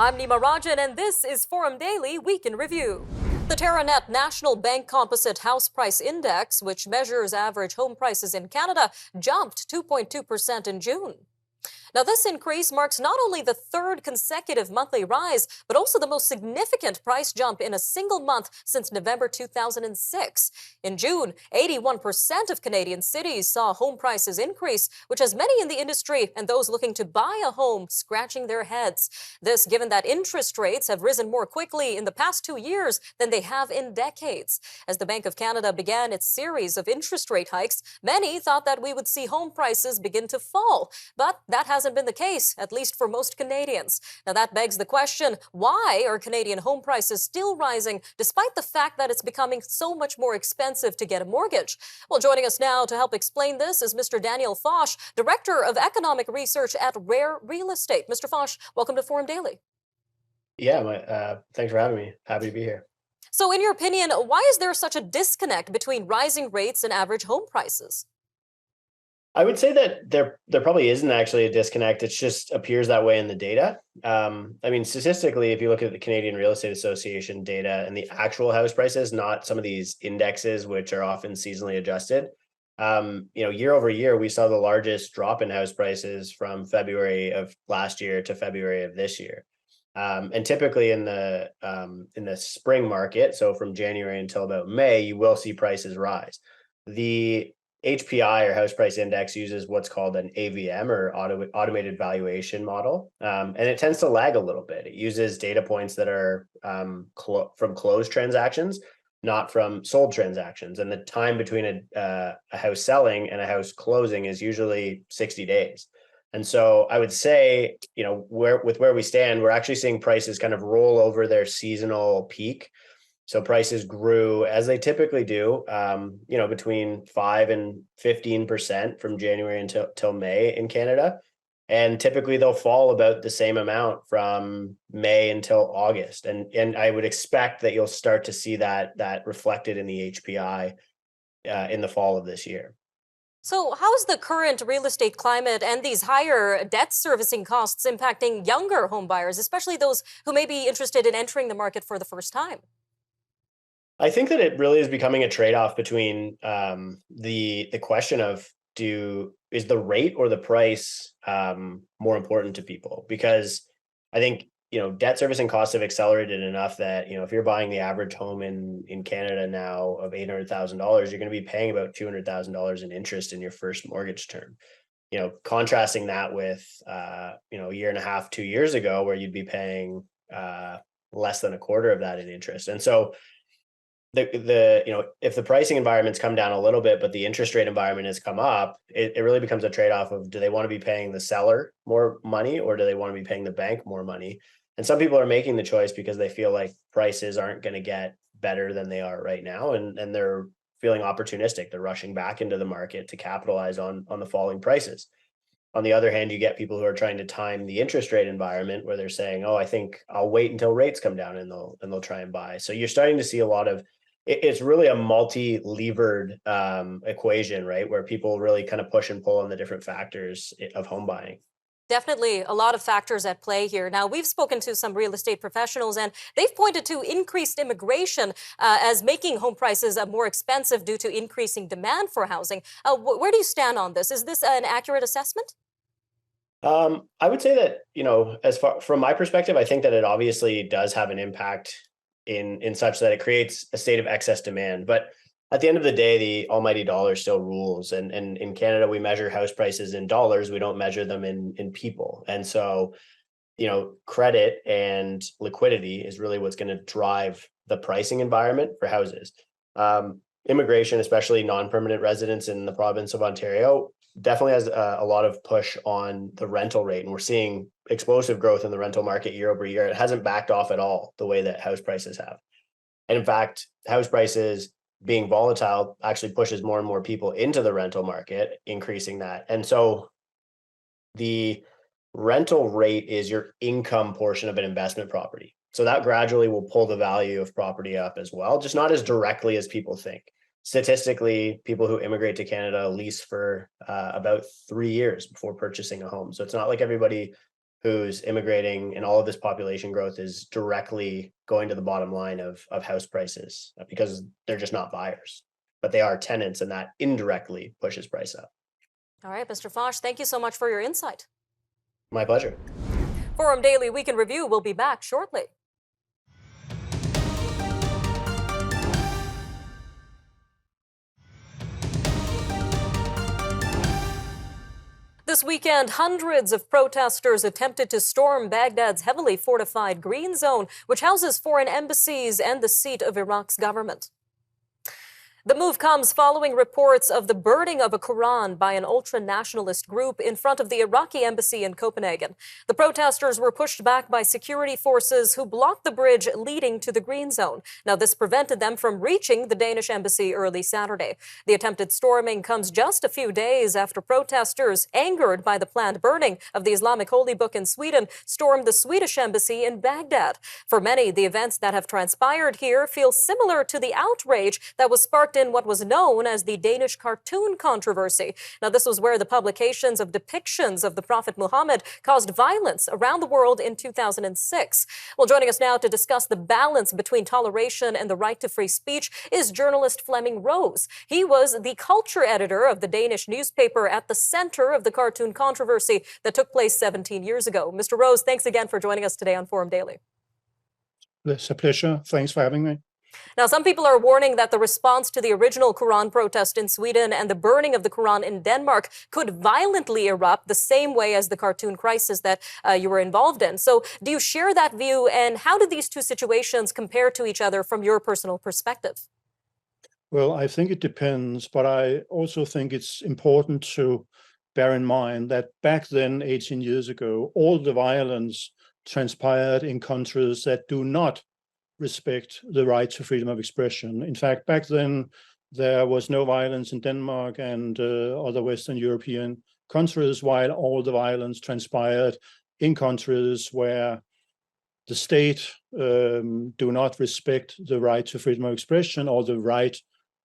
I'm NIMA RAJAN, and this is Forum Daily Week in Review. The TerraNet National Bank Composite House Price Index, which measures average home prices in Canada, jumped 2.2% in June. Now, this increase marks not only the third consecutive monthly rise, but also the most significant price jump in a single month since November 2006. In June, 81% of Canadian cities saw home prices increase, which has many in the industry and those looking to buy a home scratching their heads. This given that interest rates have risen more quickly in the past 2 years than they have in decades. As the Bank of Canada began its series of interest rate hikes, many thought that we would see home prices begin to fall, but that hasn't been the case, at least for most Canadians. Now that begs the question, why are Canadian home prices still rising despite the fact that it's becoming so much more expensive to get a mortgage? Well, joining us now to help explain this is Mr. Daniel Foch, Director of Economic Research at Rare Real Estate. Mr. Foch, welcome to Forum Daily. Yeah, thanks for having me. Happy to be here. So in your opinion, why is there such a disconnect between rising rates and average home prices? I would say that there probably isn't actually a disconnect. It just appears that way in the data. I mean, statistically, if you look at the Canadian Real Estate Association data and the actual house prices, not some of these indexes, which are often seasonally adjusted, year over year, we saw the largest drop in house prices from February of last year to February of this year. And typically in the spring market, so from January until about May, you will see prices rise. The HPI or house price index uses what's called an AVM or automated valuation model. And it tends to lag a little bit. It uses data points that are from closed transactions, not from sold transactions. And the time between a house selling and a house closing is usually 60 days. And so I would say, where we stand, we're actually seeing prices kind of roll over their seasonal peak. So prices grew as they typically do, between 5 and 15% from January until May in Canada. And typically they'll fall about the same amount from May until August. And I would expect that you'll start to see that reflected in the HPI in the fall of this year. So how is the current real estate climate and these higher debt servicing costs impacting younger home buyers, especially those who may be interested in entering the market for the first time? I think that it really is becoming a trade-off between the question of is the rate or the price more important to people? Because I think debt servicing costs have accelerated enough that if you're buying the average home in Canada now of $800,000, you're going to be paying about $200,000 in interest in your first mortgage term. Contrasting that with a year and a half, 2 years ago, where you'd be paying less than a quarter of that in interest. And so if the pricing environment's come down a little bit, but the interest rate environment has come up, it really becomes a trade-off of, do they want to be paying the seller more money or do they want to be paying the bank more money? And some people are making the choice because they feel like prices aren't going to get better than they are right now. And they're feeling opportunistic. They're rushing back into the market to capitalize on the falling prices. On the other hand, you get people who are trying to time the interest rate environment where they're saying, oh, I think I'll wait until rates come down and they'll try and buy. So you're starting to see a lot of, it's really a multi-levered equation, right? Where people really kind of push and pull on the different factors of home buying. Definitely a lot of factors at play here. Now, we've spoken to some real estate professionals, and they've pointed to increased immigration as making home prices more expensive due to increasing demand for housing. Where do you stand on this? Is this an accurate assessment? I would say that, as far from my perspective, I think that it obviously does have an impact in such that it creates a state of excess demand. But at the end of the day, the almighty dollar still rules. And in Canada, we measure house prices in dollars. We don't measure them in people. And so, credit and liquidity is really what's going to drive the pricing environment for houses. Immigration, especially non-permanent residents in the province of Ontario, definitely has a lot of push on the rental rate. And we're seeing explosive growth in the rental market year over year. It hasn't backed off at all the way that house prices have. And in fact, house prices being volatile actually pushes more and more people into the rental market, increasing that. And so the rental rate is your income portion of an investment property. So that gradually will pull the value of property up as well, just not as directly as people think. Statistically, people who immigrate to Canada lease for about 3 years before purchasing a home. So it's not like everybody who's immigrating, and all of this population growth is directly going to the bottom line of house prices because they're just not buyers, but they are tenants, and that indirectly pushes price up. All right, Mr. Foch, thank you so much for your insight. My pleasure. Forum Daily Week in Review will be back shortly. This weekend, hundreds of protesters attempted to storm Baghdad's heavily fortified Green Zone, which houses foreign embassies and the seat of Iraq's government. The move comes following reports of the burning of a Quran by an ultra-nationalist group in front of the Iraqi embassy in Copenhagen. The protesters were pushed back by security forces who blocked the bridge leading to the Green Zone. Now, this prevented them from reaching the Danish embassy early Saturday. The attempted storming comes just a few days after protesters, angered by the planned burning of the Islamic holy book in Sweden, stormed the Swedish embassy in Baghdad. For many, the events that have transpired here feel similar to the outrage that was sparked in what was known as the Danish cartoon controversy. Now, this was where the publications of depictions of the Prophet Muhammad caused violence around the world in 2006. Well, joining us now to discuss the balance between toleration and the right to free speech is journalist Flemming Rose. He was the culture editor of the Danish newspaper at the center of the cartoon controversy that took place 17 years ago. Mr. Rose, thanks again for joining us today on Forum Daily. It's a pleasure. Thanks for having me. Now, some people are warning that the response to the original Quran protest in Sweden and the burning of the Quran in Denmark could violently erupt the same way as the cartoon crisis that you were involved in. So do you share that view, and how do these two situations compare to each other from your personal perspective? Well, I think it depends, but I also think it's important to bear in mind that back then, 18 years ago, all the violence transpired in countries that do not respect the right to freedom of expression. In fact, back then, there was no violence in Denmark and other Western European countries, while all the violence transpired in countries where the state do not respect the right to freedom of expression or the right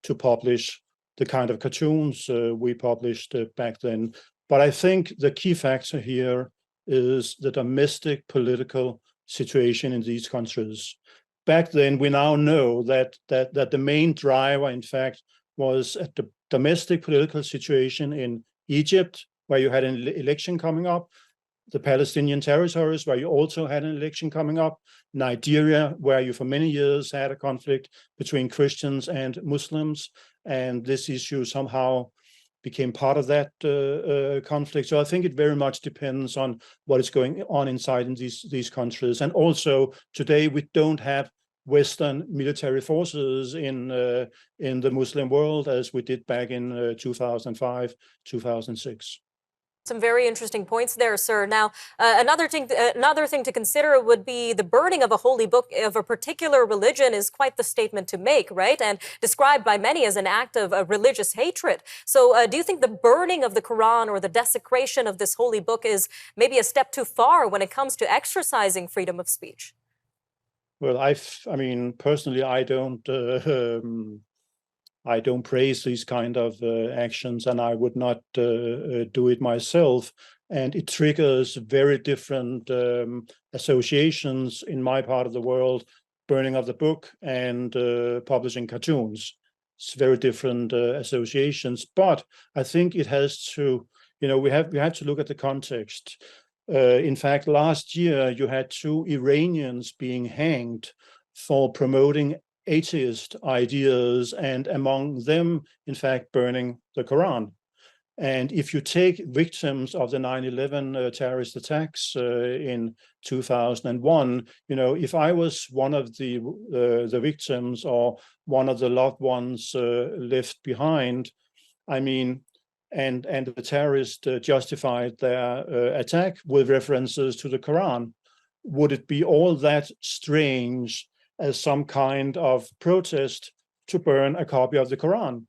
to publish the kind of cartoons we published back then. But I think the key factor here is the domestic political situation in these countries. Back then, we now know that the main driver, in fact, was at the domestic political situation in Egypt, where you had an election coming up, the Palestinian territories, where you also had an election coming up, Nigeria, where you for many years had a conflict between Christians and Muslims, and this issue somehow became part of that conflict. So I think it very much depends on what is going on inside in these countries. And also today we don't have Western military forces in the Muslim world as we did back in 2005, 2006. Some very interesting points there, sir. Now, another thing to consider would be the burning of a holy book of a particular religion is quite the statement to make, right? And described by many as an act of religious hatred. So do you think the burning of the Quran or the desecration of this holy book is maybe a step too far when it comes to exercising freedom of speech? Well, I mean, personally, I don't praise these kind of actions, and I would not do it myself. And it triggers very different associations in my part of the world, burning of the book and publishing cartoons. It's very different associations, but I think it has to, we have to look at the context. In fact, last year, you had 2 Iranians being hanged for promoting atheist ideas, and among them, in fact, burning the Quran. And if you take victims of the 9/11 terrorist attacks in 2001, if I was one of the victims or one of the loved ones left behind, I mean, and the terrorists justified their attack with references to the Quran, would it be all that strange as some kind of protest to burn a copy of the Quran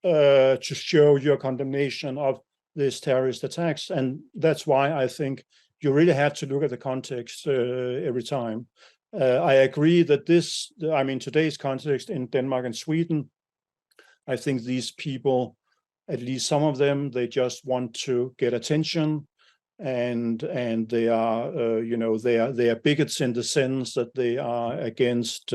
to show your condemnation of these terrorist attacks? And that's why I think you really have to look at the context every time. I agree that today's context in Denmark and Sweden, I think these people, at least some of them, they just want to get attention. and they are they are bigots in the sense that they are against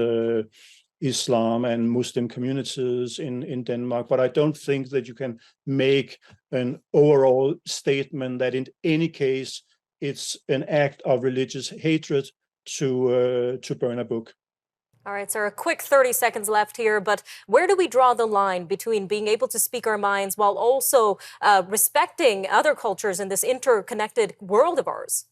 Islam and Muslim communities in Denmark. But I don't think that you can make an overall statement that in any case it's an act of religious hatred to burn a book. All right, sir, a quick 30 seconds left here, but where do we draw the line between being able to speak our minds while also respecting other cultures in this interconnected world of ours?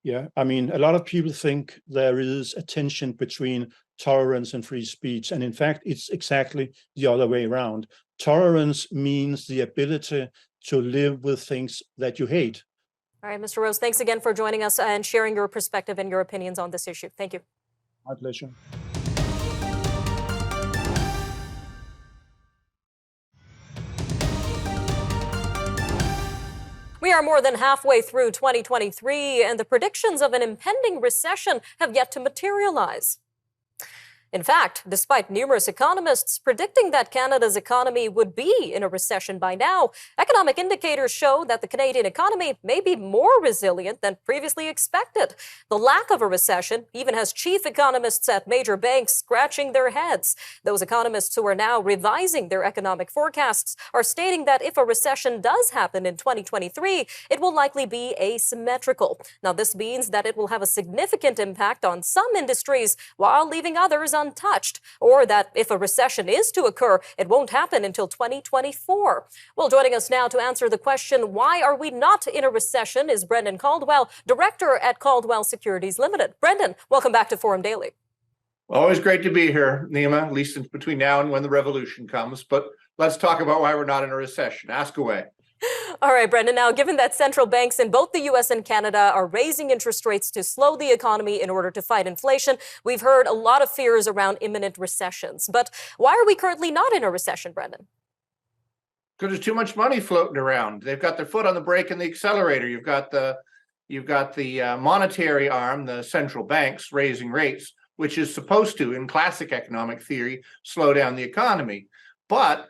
Yeah, I mean, a lot of people think there is a tension between tolerance and free speech. And in fact, it's exactly the other way around. Tolerance means the ability to live with things that you hate. All right, Mr. Rose, thanks again for joining us and sharing your perspective and your opinions on this issue. Thank you. My pleasure. We are more than halfway through 2023, and the predictions of an impending recession have yet to materialize. In fact, despite numerous economists predicting that Canada's economy would be in a recession by now, economic indicators show that the Canadian economy may be more resilient than previously expected. The lack of a recession even has chief economists at major banks scratching their heads. Those economists who are now revising their economic forecasts are stating that if a recession does happen in 2023, it will likely be asymmetrical. Now, this means that it will have a significant impact on some industries while leaving others untouched, or that if a recession is to occur, it won't happen until 2024. Well, joining us now to answer the question, why are we not in a recession, is Brendan Caldwell, director at Caldwell Securities Limited. Brendan, welcome back to Forum Daily. Always great to be here, NIMA, at least between now and when the revolution comes. But let's talk about why we're not in a recession. Ask away. All right, Brendan. Now, given that central banks in both the U.S. and Canada are raising interest rates to slow the economy in order to fight inflation, we've heard a lot of fears around imminent recessions. But why are we currently not in a recession, Brendan? Because there's too much money floating around. They've got their foot on the brake and the accelerator. You've got the monetary arm, the central banks raising rates, which is supposed to, in classic economic theory, slow down the economy. But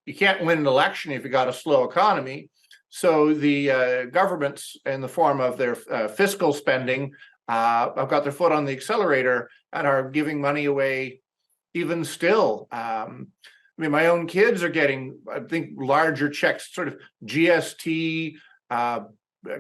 you can't win an election if you got a slow economy. So the governments, in the form of their fiscal spending, have got their foot on the accelerator and are giving money away even still. I mean, my own kids are getting, I think, larger checks, sort of GST,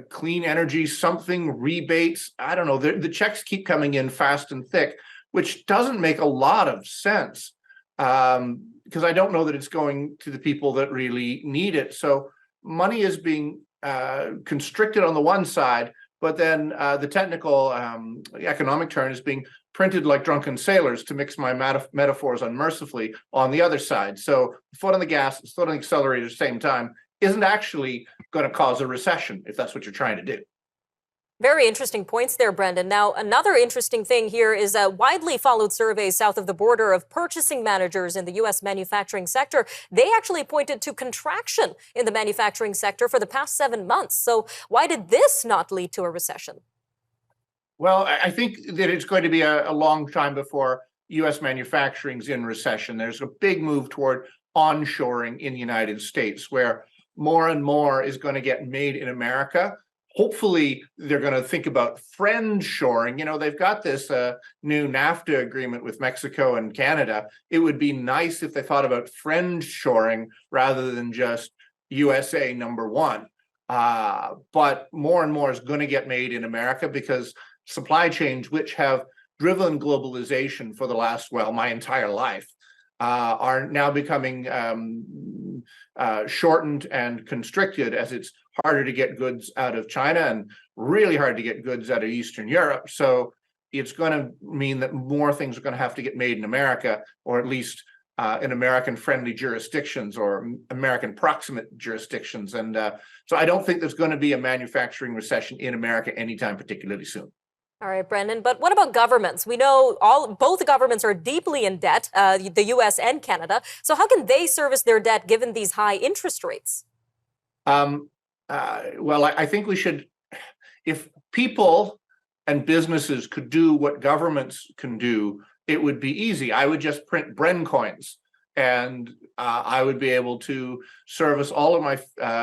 clean energy, something, rebates. I don't know. The checks keep coming in fast and thick, which doesn't make a lot of sense. Because I don't know that it's going to the people that really need it. So money is being constricted on the one side, but then the technical economic term is being printed like drunken sailors, to mix my metaphors unmercifully, on the other side. So foot on the gas, foot on the accelerator at the same time isn't actually going to cause a recession, if that's what you're trying to do. Very interesting points there, Brendan. Now, another interesting thing here is widely followed surveys south of the border of purchasing managers in the U.S. manufacturing sector. They actually pointed to contraction in the manufacturing sector for the past 7 months. So why did this not lead to a recession? Well, I think that it's going to be a long time before U.S. manufacturing's in recession. There's a big move toward onshoring in the United States, where more and more is going to get made in America. Hopefully, they're going to think about friend shoring. You know, they've got this new NAFTA agreement with Mexico and Canada. It would be nice if they thought about friend shoring rather than just USA #1. But more and more is going to get made in America, because supply chains, which have driven globalization for the last, well, my entire life, are now becoming shortened and constricted, as it's harder to get goods out of China and really hard to get goods out of Eastern Europe. So it's going to mean that more things are going to have to get made in America, or at least in American-friendly jurisdictions or American-proximate jurisdictions. And so I don't think there's going to be a manufacturing recession in America anytime particularly soon. All right, Brendan, but what about governments? We know both governments are deeply in debt, the U.S. and Canada. So how can they service their debt given these high interest rates? Well, I think we should, if people and businesses could do what governments can do, it would be easy. I would just print Bren coins, and I would be able to service all of my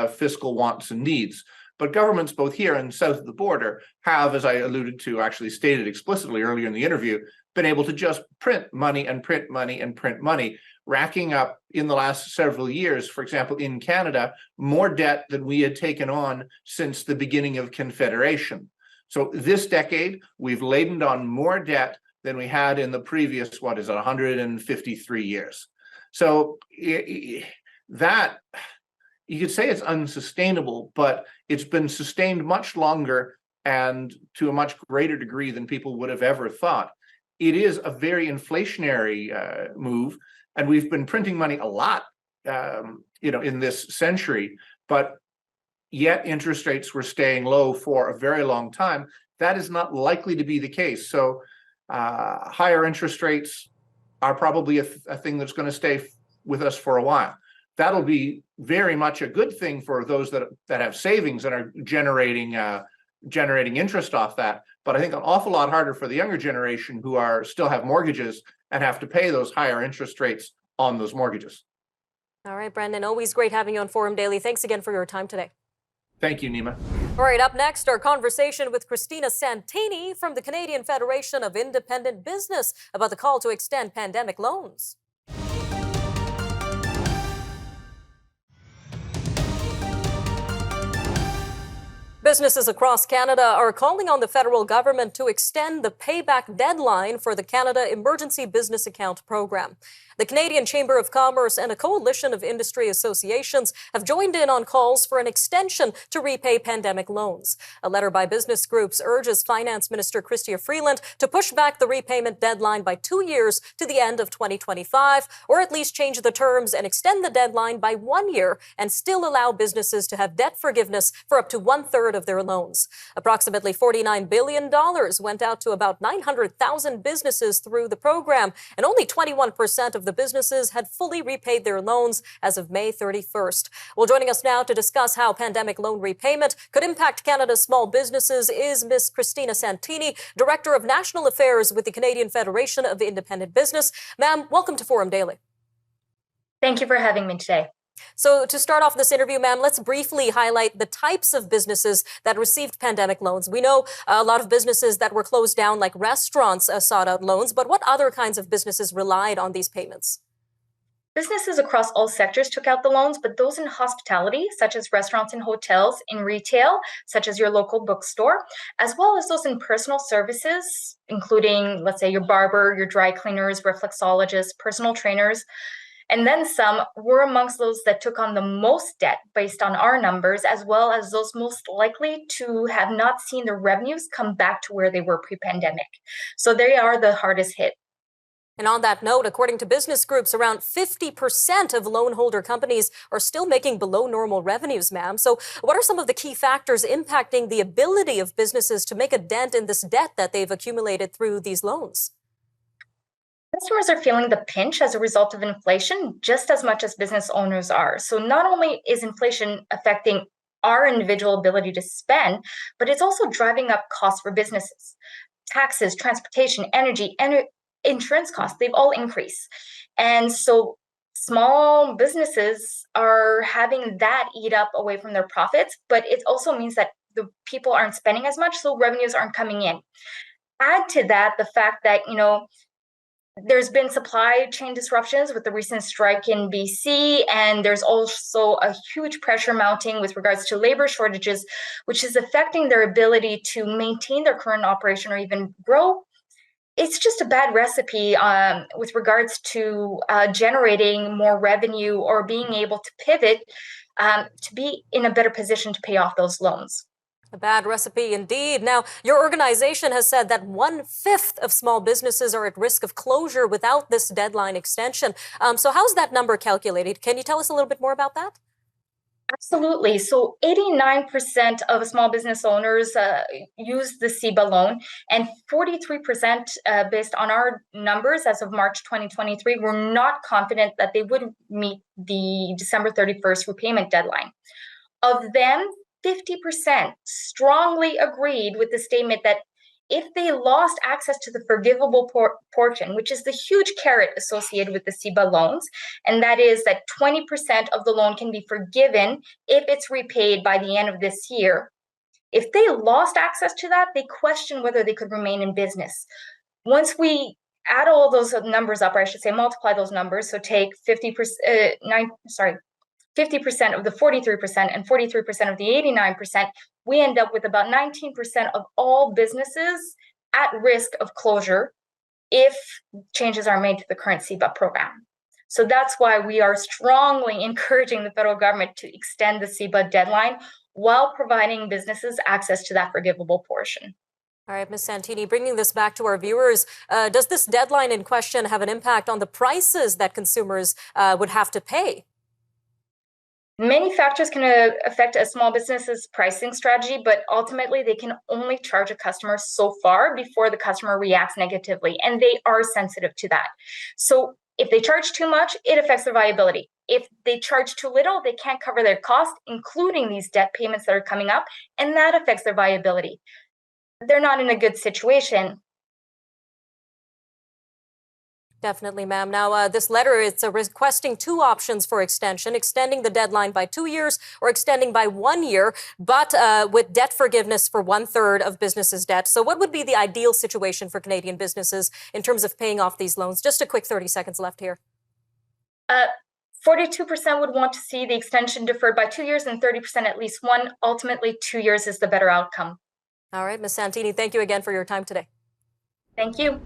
fiscal wants and needs. But governments both here and south of the border have, as I alluded to, actually stated explicitly earlier in the interview, been able to just print money and print money and print money, racking up in the last several years, for example, in Canada, more debt than we had taken on since the beginning of Confederation. So this decade, we've laden on more debt than we had in the previous, 153 years. So that, you could say it's unsustainable, but it's been sustained much longer and to a much greater degree than people would have ever thought. It is a very inflationary move, and we've been printing money a lot, in this century, but yet interest rates were staying low for a very long time. That is not likely to be the case. So higher interest rates are probably a thing that's going to stay with us for a while. That'll be very much a good thing for those that have savings and are generating interest off that. But I think an awful lot harder for the younger generation who still have mortgages and have to pay those higher interest rates on those mortgages. All right, Brendan, always great having you on Forum Daily. Thanks again for your time today. Thank you, Nima. All right, up next, our conversation with Christina Santini from the Canadian Federation of Independent Business about the call to extend pandemic loans. Businesses across Canada are calling on the federal government to extend the payback deadline for the Canada Emergency Business Account Program. The Canadian Chamber of Commerce and a coalition of industry associations have joined in on calls for an extension to repay pandemic loans. A letter by business groups urges Finance Minister Chrystia Freeland to push back the repayment deadline by 2 years to the end of 2025, or at least change the terms and extend the deadline by 1 year and still allow businesses to have debt forgiveness for up to 1/3 of their loans. Approximately $49 billion went out to about 900,000 businesses through the program, and only 21% of the businesses had fully repaid their loans as of May 31st. Well, joining us now to discuss how pandemic loan repayment could impact Canada's small businesses is Ms. Christina Santini, Director of National Affairs with the Canadian Federation of Independent Business. Ma'am, welcome to Forum Daily. Thank you for having me today. So to start off this interview, ma'am, let's briefly highlight the types of businesses that received pandemic loans. We know a lot of businesses that were closed down, like restaurants, sought out loans, but what other kinds of businesses relied on these payments? Businesses across all sectors took out the loans, but those in hospitality, such as restaurants and hotels, in retail, such as your local bookstore, as well as those in personal services, including, let's say, your barber, your dry cleaners, reflexologists, personal trainers, and then some, were amongst those that took on the most debt based on our numbers, as well as those most likely to have not seen their revenues come back to where they were pre-pandemic. So they are the hardest hit. And on that note, according to business groups, around 50% of loan holder companies are still making below normal revenues, ma'am. So what are some of the key factors impacting the ability of businesses to make a dent in this debt that they've accumulated through these loans? Customers are feeling the pinch as a result of inflation just as much as business owners are. So not only is inflation affecting our individual ability to spend, but it's also driving up costs for businesses. Taxes, transportation, energy, insurance costs, they've all increased. And so small businesses are having that eat up away from their profits, but it also means that the people aren't spending as much, so revenues aren't coming in. Add to that the fact that, there's been supply chain disruptions with the recent strike in BC, and there's also a huge pressure mounting with regards to labor shortages, which is affecting their ability to maintain their current operation or even grow. It's just a bad recipe with regards to generating more revenue or being able to pivot to be in a better position to pay off those loans. A bad recipe indeed. Now, your organization has said that 1/5 of small businesses are at risk of closure without this deadline extension. So how's that number calculated? Can you tell us a little bit more about that? Absolutely. So 89% of small business owners use the CEBA loan, and 43%, based on our numbers as of March 2023, were not confident that they would meet the December 31st repayment deadline. Of them, 50% strongly agreed with the statement that if they lost access to the forgivable portion, which is the huge carrot associated with the CEBA loans, and that is that 20% of the loan can be forgiven if it's repaid by the end of this year. If they lost access to that, they question whether they could remain in business. Once we add all those numbers up, or I should say multiply those numbers, so take 50% of the 43% and 43% of the 89%, we end up with about 19% of all businesses at risk of closure if changes are made to the current CEBA program. So that's why we are strongly encouraging the federal government to extend the CEBA deadline while providing businesses access to that forgivable portion. All right, Ms. Santini, bringing this back to our viewers, does this deadline in question have an impact on the prices that consumers would have to pay? Many factors can affect a small business's pricing strategy, but ultimately they can only charge a customer so far before the customer reacts negatively, and they are sensitive to that. So if they charge too much, it affects their viability. If they charge too little, they can't cover their costs, including these debt payments that are coming up, and that affects their viability. They're not in a good situation. Definitely, ma'am. Now, this letter, it's requesting two options for extension, extending the deadline by 2 years or extending by 1 year, but with debt forgiveness for 1/3 of businesses' debt. So what would be the ideal situation for Canadian businesses in terms of paying off these loans? Just a quick 30 seconds left here. 42% would want to see the extension deferred by 2 years and 30% at least one. Ultimately, 2 years is the better outcome. All right, Ms. Santini, thank you again for your time today. Thank you.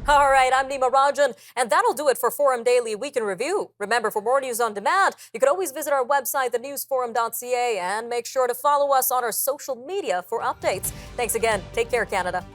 All right, I'm NIMA RAJAN, and that'll do it for Forum Daily Week in Review. Remember, for more news on demand, you can always visit our website, thenewsforum.ca, and make sure to follow us on our social media for updates. Thanks again. Take care, Canada.